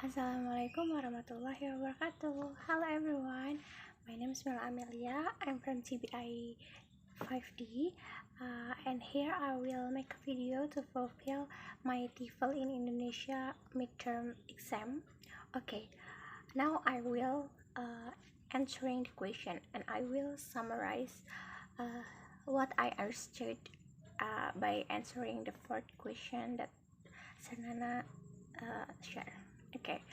Assalamualaikum warahmatullahi wabarakatuh. Hello everyone, my name is MELA AMELIA. I'm from TBI 5D, and here I will make a video to fulfill my TEFL in Indonesia midterm exam. Okay, now I will answering the question, and I will summarize what I understood by answering the fourth question that Sanana shared. Okay,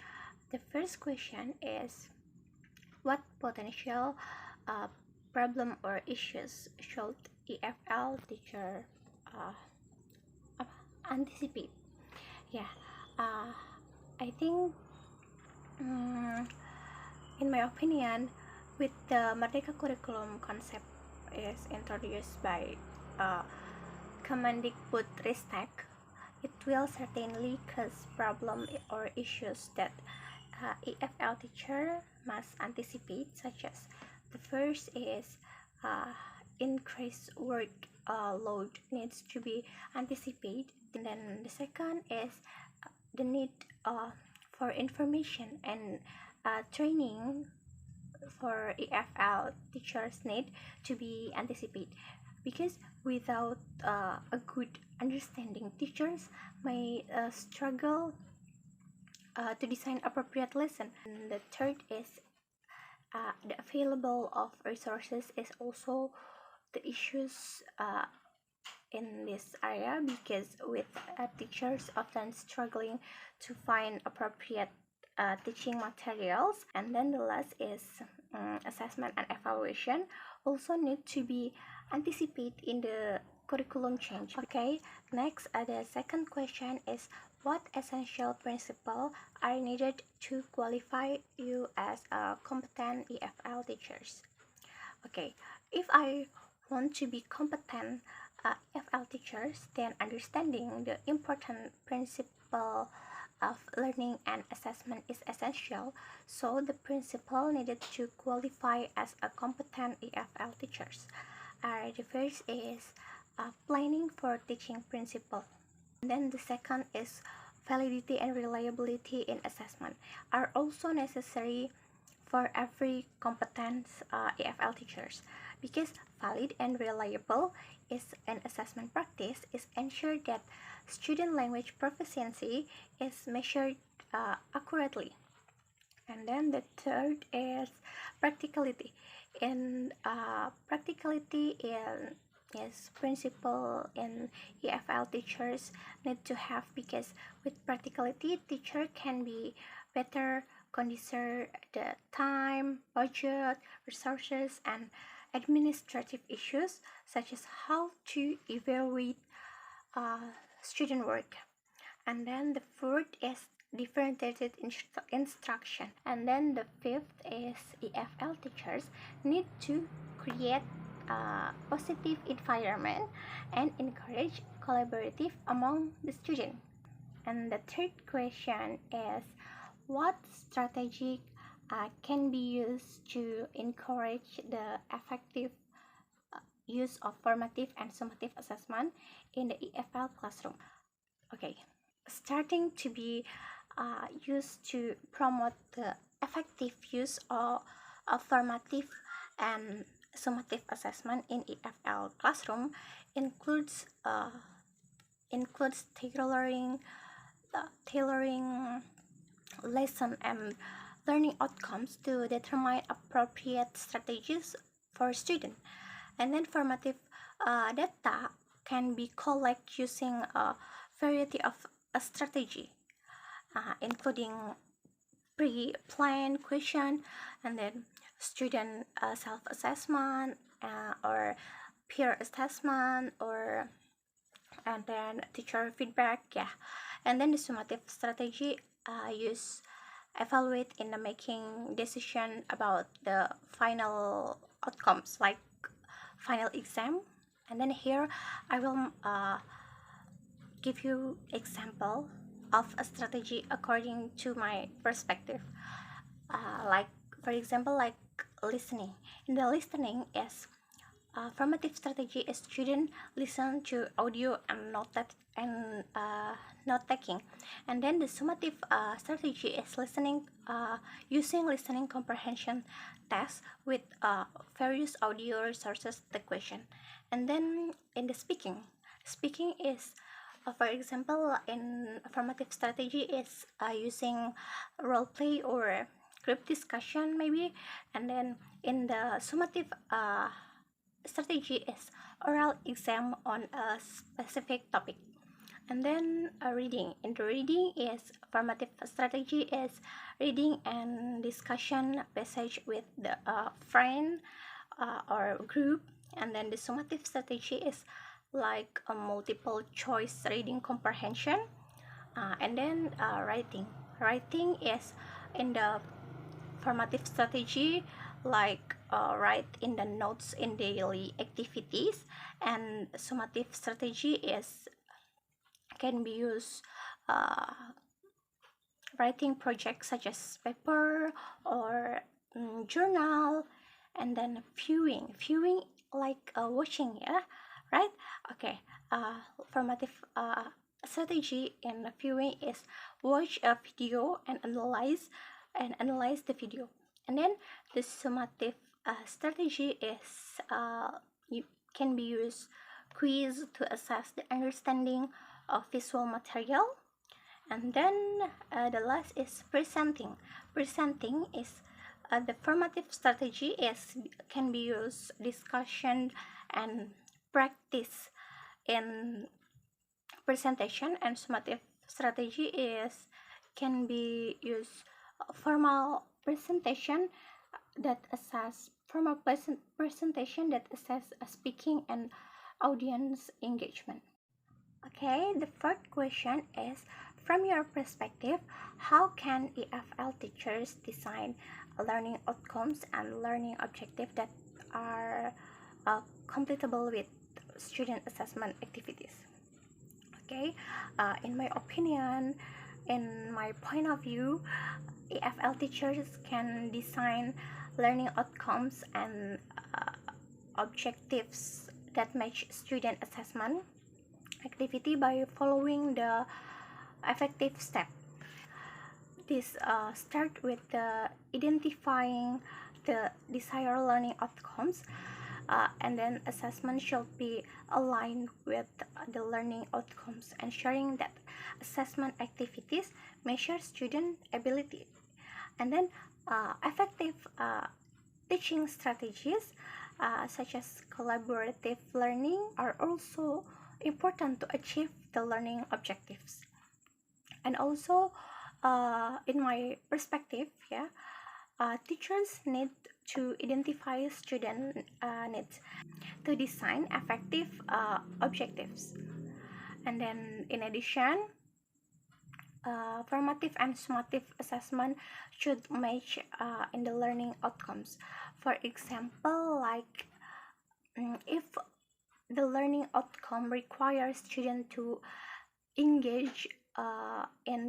the first question is, what potential problem or issues should TEFL teacher anticipate? Yeah, I think in my opinion, with the Merdeka curriculum concept is introduced by Kemendikbudristek, it will certainly cause problems or issues that TEFL teacher must anticipate, such as the first is increased work load needs to be anticipated. And then the second is the need for information and training for TEFL teachers need to be anticipated, because without a good understanding, teachers may struggle to design appropriate lesson. And the third is the available of resources is also the issues in this area, because with teachers often struggling to find appropriate teaching materials. And then the last is assessment and evaluation also need to be anticipated in the curriculum change. Okay, next the second question is, what essential principles are needed to qualify you as a competent TEFL teachers? Okay, if I want to be competent TEFL teachers, then understanding the important principle of learning and assessment is essential. So the principle needed to qualify as a competent TEFL teachers are, the first is planning for teaching principle. And then the second is validity and reliability in assessment are also necessary for every competent TEFL teachers, because valid and reliable is an assessment practice is ensured that student language proficiency is measured accurately. And then the third is practicality. And practicality is principle in TEFL teachers need to have, because with practicality, teacher can be better consider the time, budget, resources, and administrative issues, such as how to evaluate student work. And then the fourth is differentiated instruction. And then the fifth is TEFL teachers need to create a positive environment and encourage collaborative among the students. And the third question is, what strategy can be used to encourage the effective use of formative and summative assessment in the TEFL classroom? Okay, starting to be used to promote the effective use of formative and summative assessment in TEFL classroom includes tailoring lesson and learning outcomes to determine appropriate strategies for students. And then formative data can be collected using a variety of strategy, including pre-planned question, and then student self-assessment, or peer assessment, and then teacher feedback. Yeah, and then the summative strategy evaluate in the making decision about the final outcomes, like final exam. And then here I will give you example of a strategy according to my perspective. Like for example, like listening. In the listening is formative strategy is student listen to audio and note taking. And then the summative strategy is listening, using listening comprehension tests with various audio resources the question. And then in the speaking is for example, in affirmative strategy is using role play or group discussion maybe. And then in the summative strategy is oral exam on a specific topic. And then reading. In the reading is formative strategy is reading and discussion passage with the friend or group. And then the summative strategy is like a multiple choice reading comprehension. And then writing is in the formative strategy like write in the notes in daily activities. And summative strategy is can be used writing projects such as paper or journal. And then viewing like watching, yeah, right? Okay. Formative strategy in viewing is watch a video and analyze the video. And then the summative strategy is you can be used quiz to assess the understanding of visual material. And then the last is presenting is the formative strategy is can be used discussion and practice in presentation. And summative strategy is can be used formal presentation that assess presentation that assess speaking and audience engagement. Okay, the third question is, from your perspective, how can EFL teachers design learning outcomes and learning objectives that are compatible with student assessment activities? Okay, in my opinion, in my point of view, EFL teachers can design learning outcomes and objectives that match student assessment activity by following the effective step. This start with identifying the desired learning outcomes, and then assessment should be aligned with the learning outcomes, ensuring that assessment activities measure student ability. And then effective teaching strategies such as collaborative learning are also important to achieve the learning objectives. And also in my perspective, teachers need to identify student needs to design effective objectives. And then in addition, formative and summative assessment should match in the learning outcomes. For example, like if the learning outcome requires students to engage in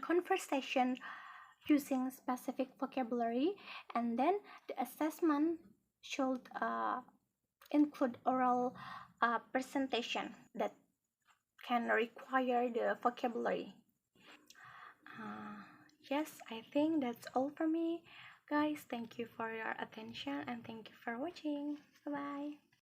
conversation using specific vocabulary, and then the assessment should include oral presentation that can require the vocabulary. Yes, I think that's all for me, guys. Thank you for your attention and thank you for watching. Bye bye.